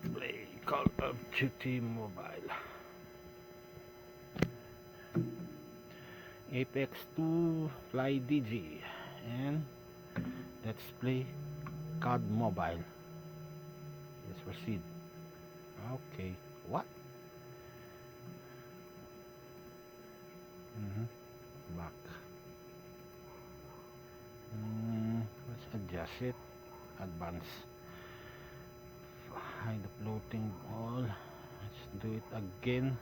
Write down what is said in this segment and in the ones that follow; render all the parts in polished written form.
Play Call of Duty Mobile. Apex 2 Fly DG, and let's play COD Mobile. Let's proceed. Okay, what? Back. Let's adjust it. Advance. Hide the floating ball. Let's do it again.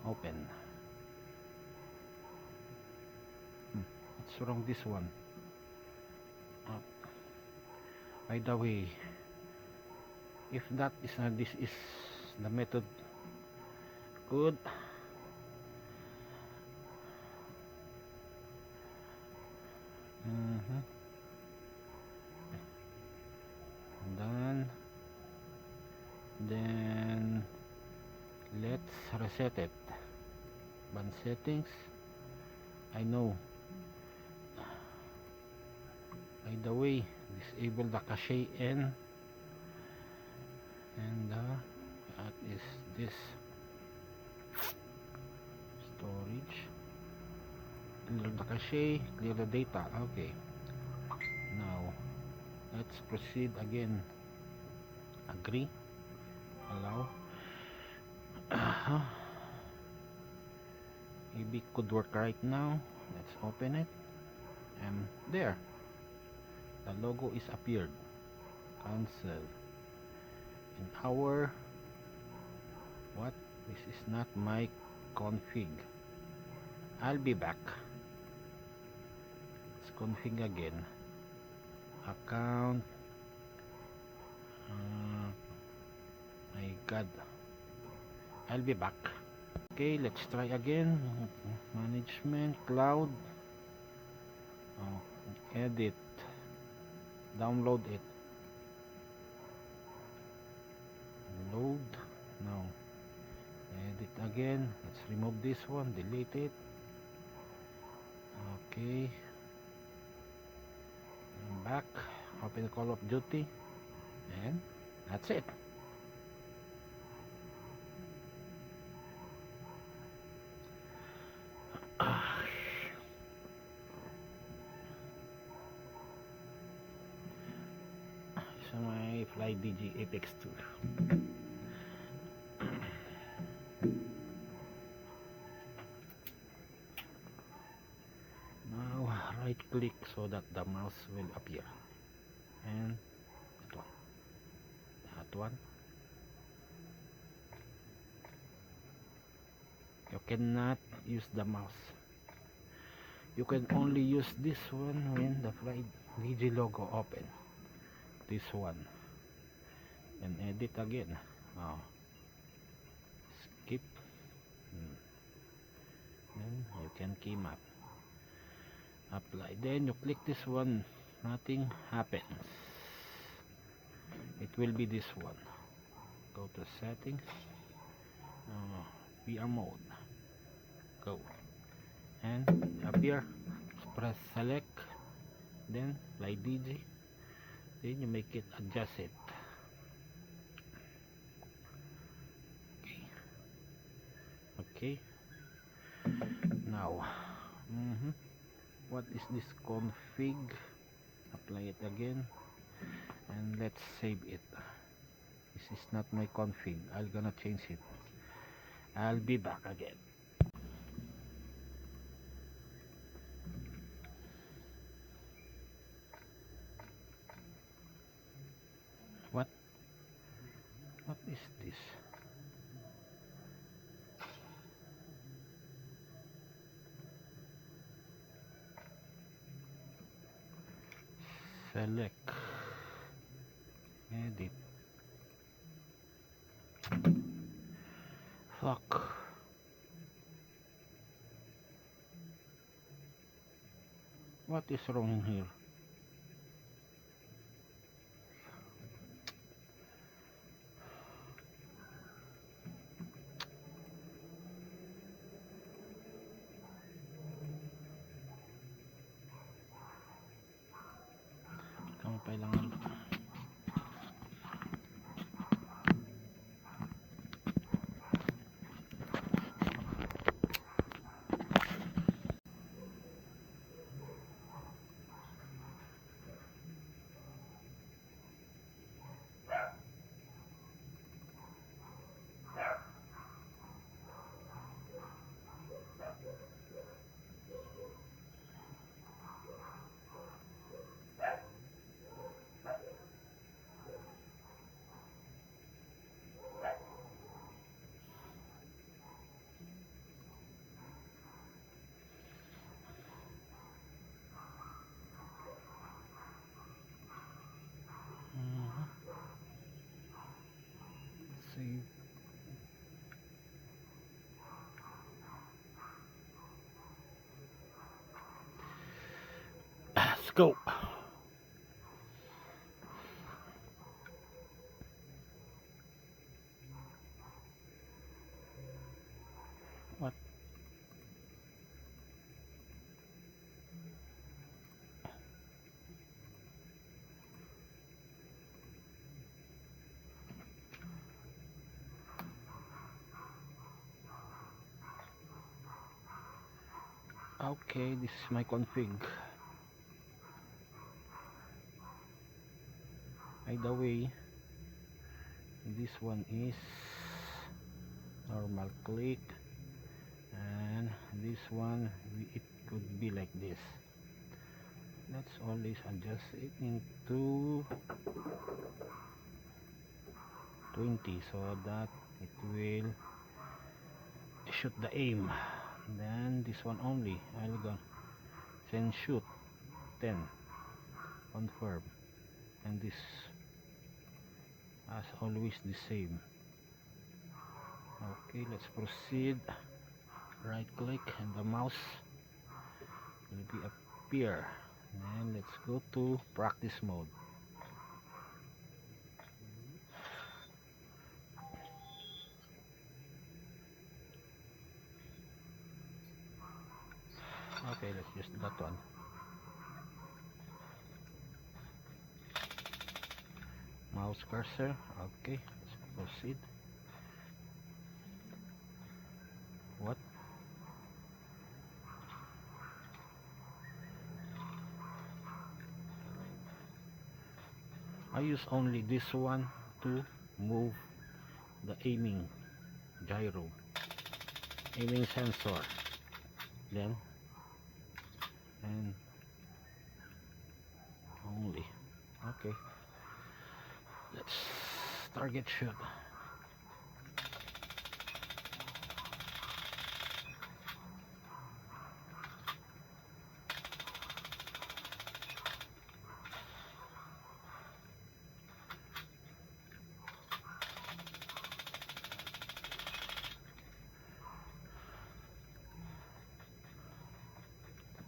Open. What's wrong this one? By the way, if that is not, this is the method. Good. Done. Then let's reset it. Band settings. I know. By the way, disable the cache and that is this storage. Clear the cache, clear the data. Okay, now let's proceed again. Agree, allow. Maybe it could work right now. Let's open it, and there the logo is appeared. Cancel. In our what? This is not my config. I'll be back. Let's config again. Account. My god. I'll be back. Okay, let's try again. Management, cloud. Edit. Download it. Load. Now edit again. Let's remove this one, delete it. Okay, I'm back. Open Call of Duty, and that's it. So my Fly DG Apex 2. Now right click so that the mouse will appear, and that one. You cannot use the mouse. You can only use this one when the Fly DG logo open. This one, and edit again. Skip. Then you can keymap. Apply. Then you click this one. Nothing happens. It will be this one. Go to settings. VR mode. Go. And appear. Press select. Then Fly DG. Then you make it, adjust it. Okay. Now, what is this config? Apply it again, and let's save it. This is not my config. I'm gonna change it. I'll be back again. What is this? Select. Edit. Fuck. What is wrong here? Kailangan go. What? Okay, this is my config. By the way, this one is normal click, and this one it could be like this. Let's always adjust it into 20 so that it will shoot the aim. Then this one only I'll go send shoot 10, confirm, and this as always the same. Okay, let's proceed. Right click and the mouse will be appear, and let's go to practice mode. Okay, let's use that one. Mouse cursor. Okay, let's proceed. What? I use only this one to move the aiming gyro, aiming sensor, then and only. Okay, let's target shoot.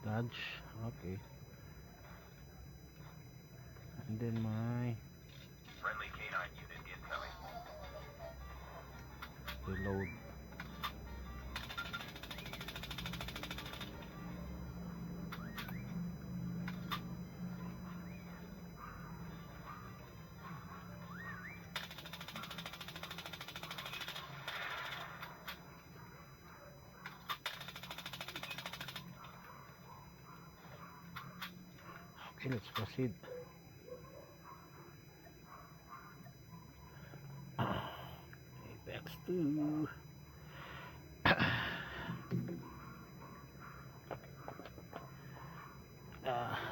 Dodge. Okay, and then my Friendly canine unit incoming. reload. Okay, let's proceed. Apex 2.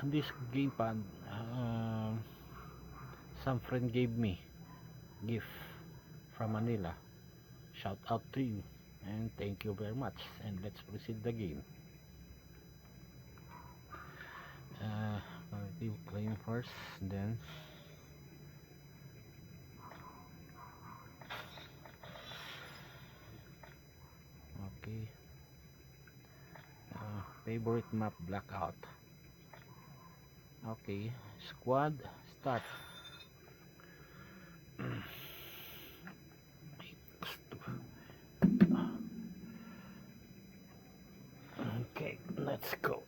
This gamepad, some friend gave me gift from Manila. Shout out to you and thank you very much, and let's proceed the game. Claim first, then okay. Favorite map blackout. Okay, squad start. Okay, let's go.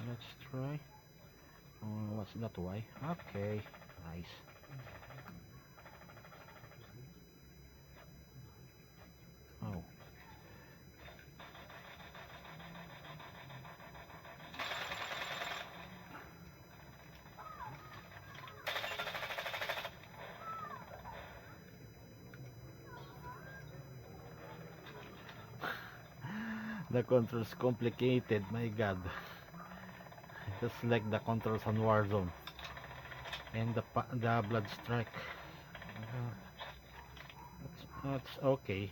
Let's try. What's that? Why? Okay, nice. Oh, the controls complicated. My God, just like the controls on Warzone and the Blood Strike. That's okay.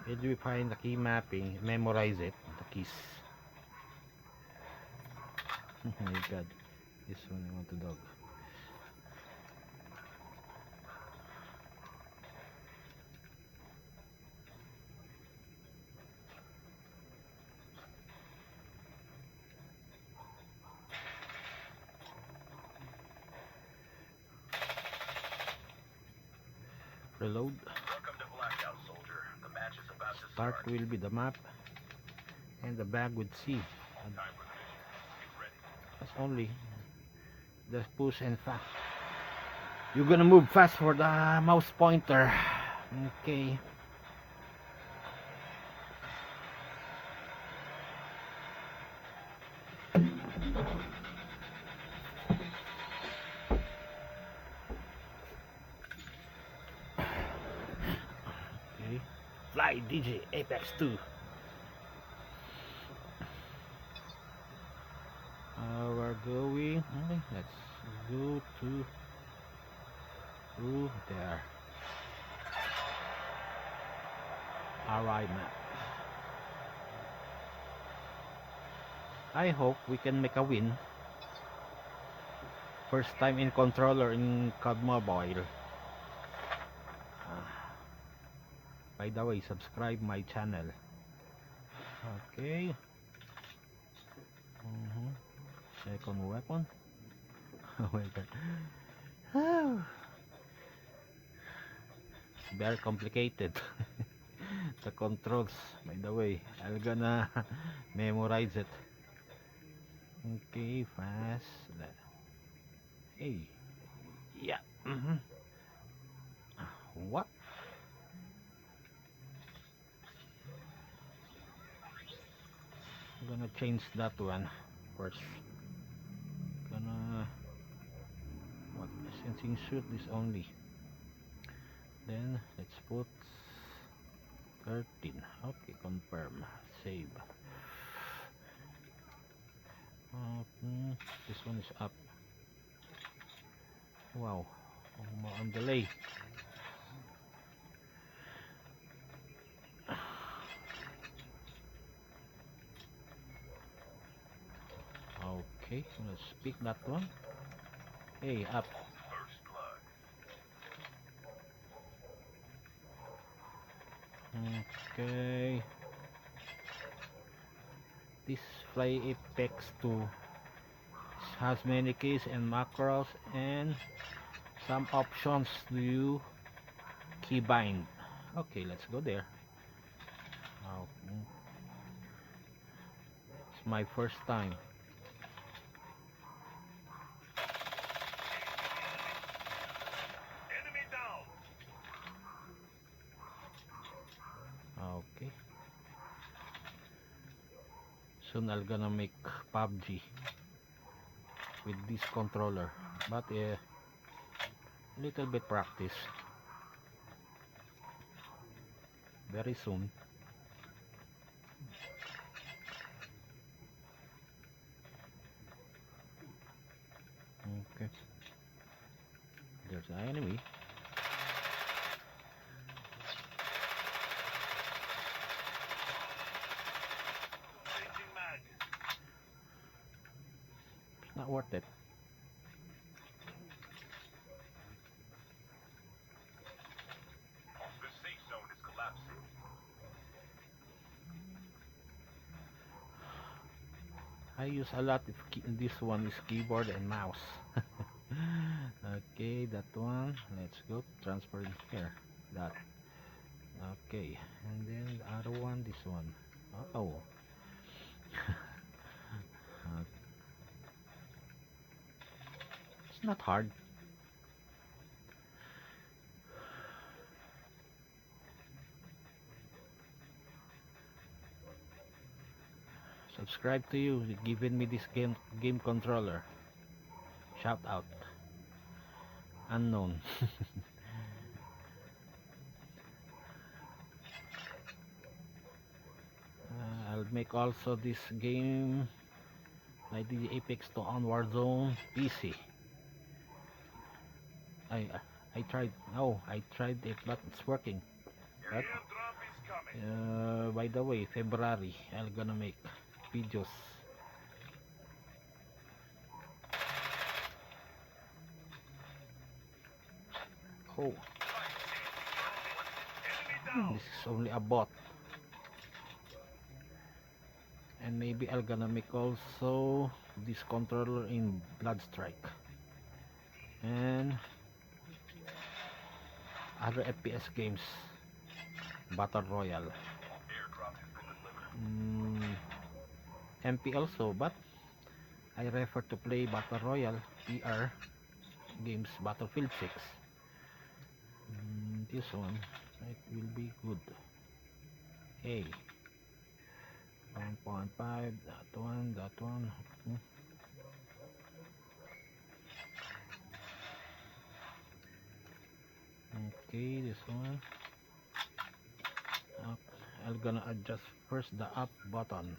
If we find the key mapping, memorize it, the keys. Oh my God, this one I want to dog. Reload. Welcome to Blackout, soldier. The match is about to Start start. will be the map and the bag with C. Time for the mission. Get ready. That's only the push and fast. You're gonna move fast for the mouse pointer. Okay. Okay. Fly DJ Apex 2. We're going. Okay, let's go to there. RI map. I hope we can make a win. First time in controller in COD Mobile. By the way, subscribe my channel. Okay. Second weapon. Oh my god. It's very complicated. The controls, by the way, I'm gonna memorize it. Okay, fast. Hey. Yeah. What? I'm gonna change that one first. What? Sensing shoot this only. Then let's put 13. Okay, confirm. Save. This one is up. Wow. On delay. Okay, let's pick that one. Hey, up. First blood. Okay. This Fly Apex 2 has many keys and macros and some options to you keybind. Okay, let's go there. It's my first time. Enemy down. Okay. Soon I'm gonna make PUBG with this controller, but a little bit practice. Very soon. Okay. There's an enemy. Changing mag. It's not worth it. The safe zone is collapsing. I use a lot if this one is keyboard and mouse. Okay, that one. Let's go transfer it here. That. Okay, and then the other one, this one. Oh. It's not hard. Subscribe to you, giving me this game controller. Shout out. Unknown. I'll make also this game like the Apex 2 on Warzone PC. I tried. No, I tried it, but it's working. Your But, airdrop is coming. by the way, February I'm gonna make videos. Oh, Enemy down. this is only a bot. And maybe I'm gonna make also this controller in Bloodstrike. And other FPS games, Battle Royale, Airdrop has been delivered. MP also, but I refer to play Battle Royale PR games, Battlefield 6. This one, it will be good. Hey, 1.5, that one. Okay, this one. Up. I'm gonna adjust first the up button.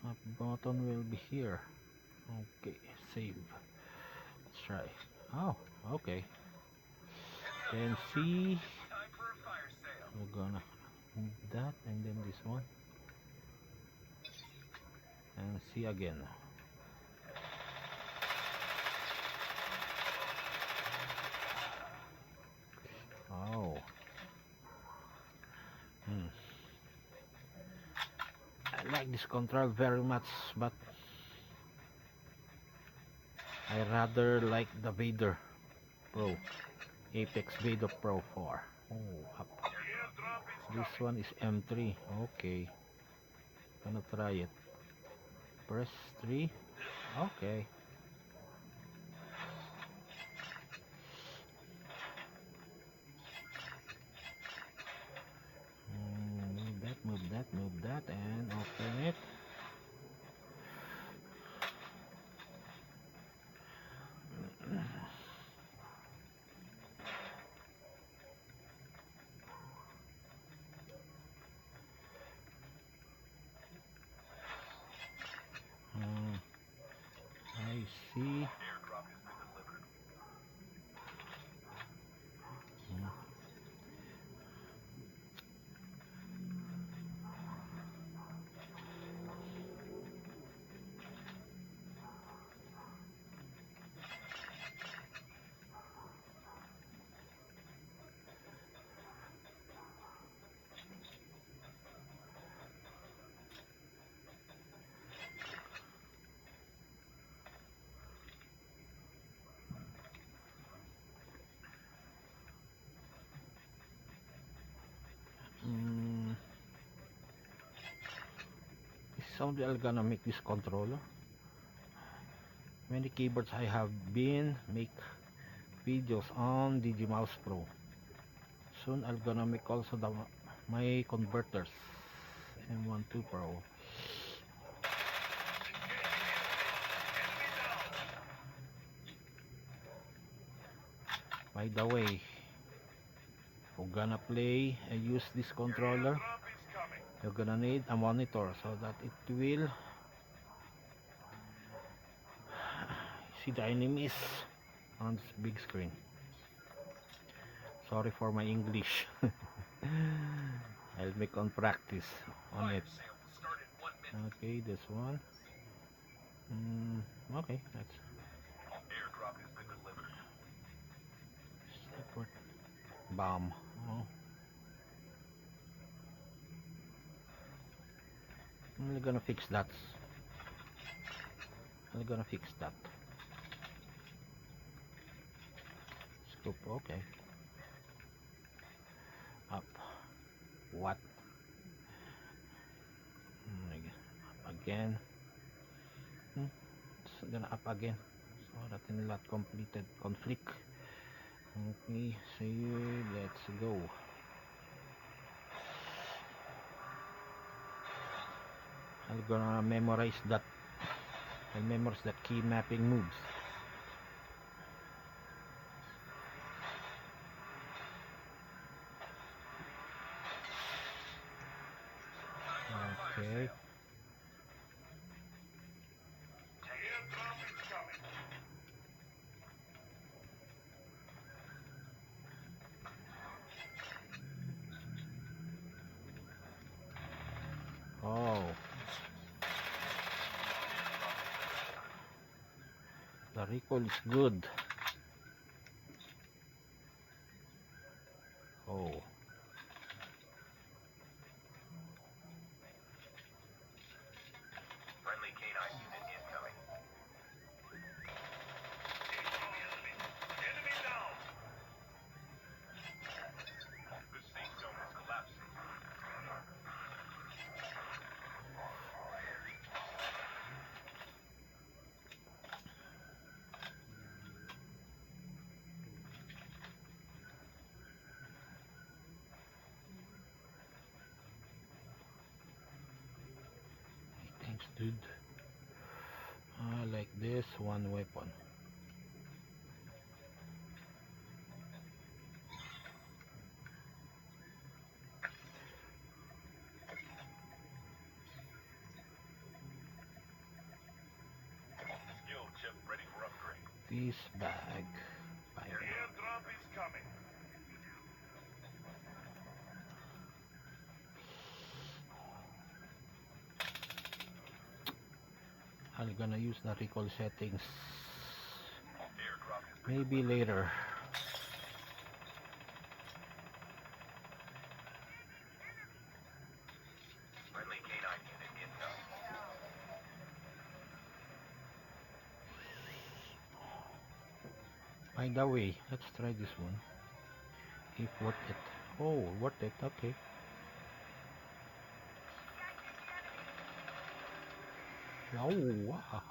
Up button will be here. Okay, save. Let's try. Oh, okay. Then see, Time for a fire sale. we're gonna move that and then this one. And see again. Oh. I like this control very much, but I rather like the Vader Pro, Apex Vader Pro 4. Oh, up. Airdrop is This one is M3. Okay, gonna try it. Press 3. Okay. Move that, and open it. I see. Airdrop has been delivered. It's only gonna make this controller. Many keyboards I have been make videos on Digimouse Pro. Soon I'm gonna make also my converters M12 Pro. By the way, we're gonna play and use this controller. Airdrop is coming. You're gonna need a monitor so that it will see the enemies on this big screen. Sorry for my English. I'll make on practice on Fire it. sale will start in 1 minute. Okay, this one. Okay, that's Airdrop has been delivered. separate bomb. Oh. I'm gonna fix that. Scoop, okay. Up. What? Again. It's gonna up again. So that in lot completed conflict. Okay, so let's go. I'm gonna memorize that. I'll memorize that key mapping moves. Okay. Airdrop is coming. Oh. The recoil is good. Oh. Friendly canine unit incoming. Enemy down. good. Like this, one weapon. Yo, chip, ready for upgrade. This bag. Bye. The airdrop is coming. I'm gonna use the recall settings Airdrop has been maybe later. friendly canine unit incoming. By the way, let's try this one. If worth it. Oh, worth it. Okay. Oh, wow.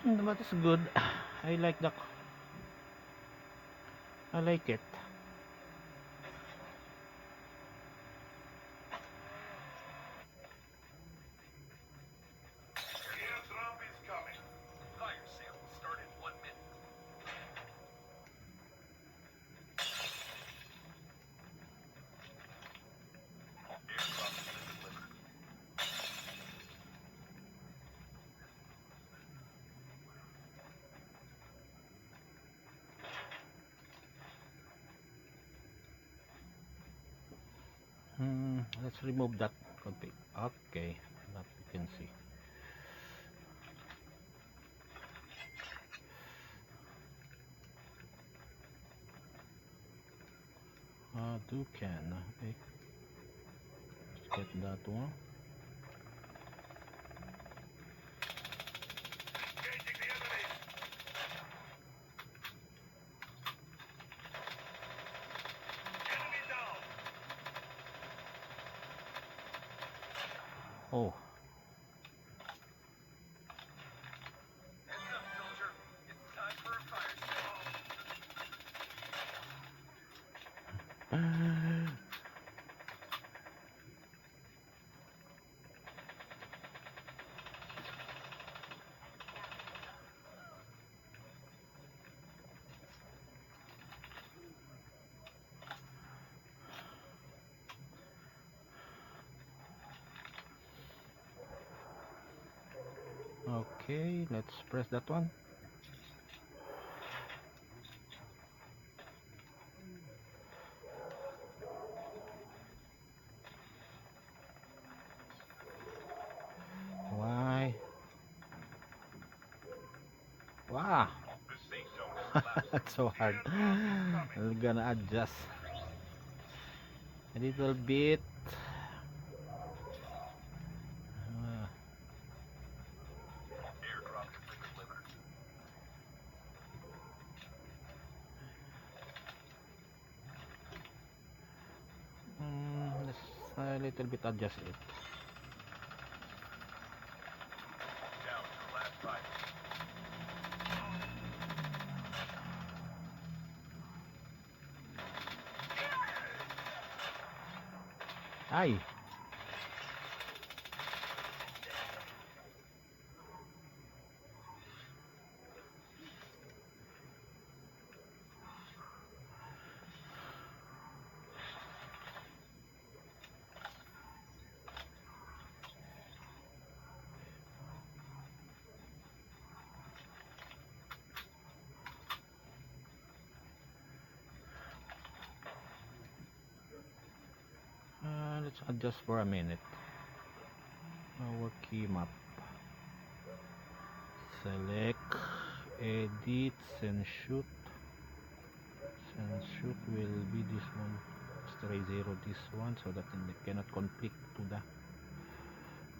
But it's good. I like the. I like it. The airdrop is coming. Fire sale will start in 1 minute. Airdrop has been delivered. Let's remove that config. Okay, that you can see. Do can. Okay. Let's get that one. Engaging the enemy. Enemy down. Oh, Heads up, soldier. It's time for a fire sale. okay. Let's press that one. Why? Wow. The safe zone is collapsing. That's so hard. I'm gonna adjust a little bit. Airdrop has been delivered. Let's a little bit adjust it. Down to the last five. Ay. Let's adjust for a minute. Our key map. Select, edit, send shoot. Send shoot will be this one. try zero this one so that it cannot conflict to the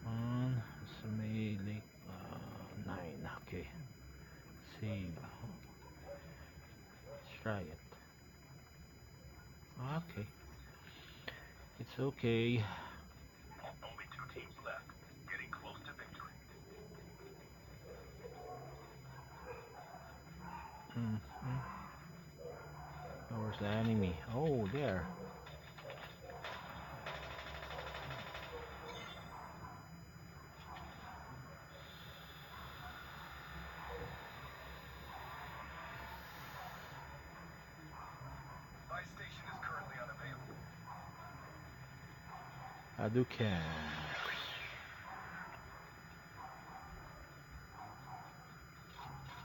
one. So may like 9. Okay, save. Let's try it. Okay, it's okay. Only 2 teams left. Getting close to victory. Where's the enemy? Oh, there. My station is currently unavailable. Hadouken.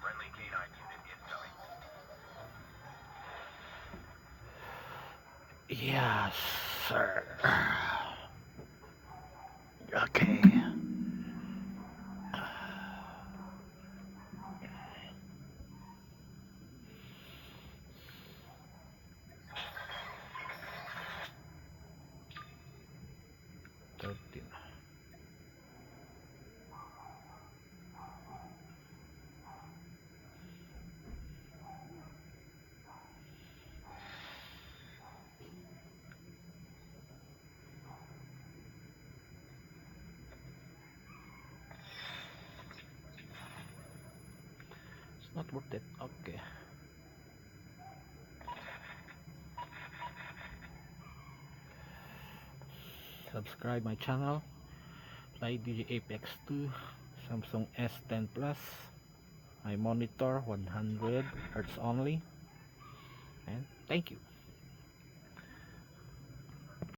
Friendly canine unit in sight. Yes, sir. Okay. It's not worth it. Okay. Subscribe my channel. Play DJ Apex 2, Samsung S10 Plus. My monitor 100 Hz only. And thank you.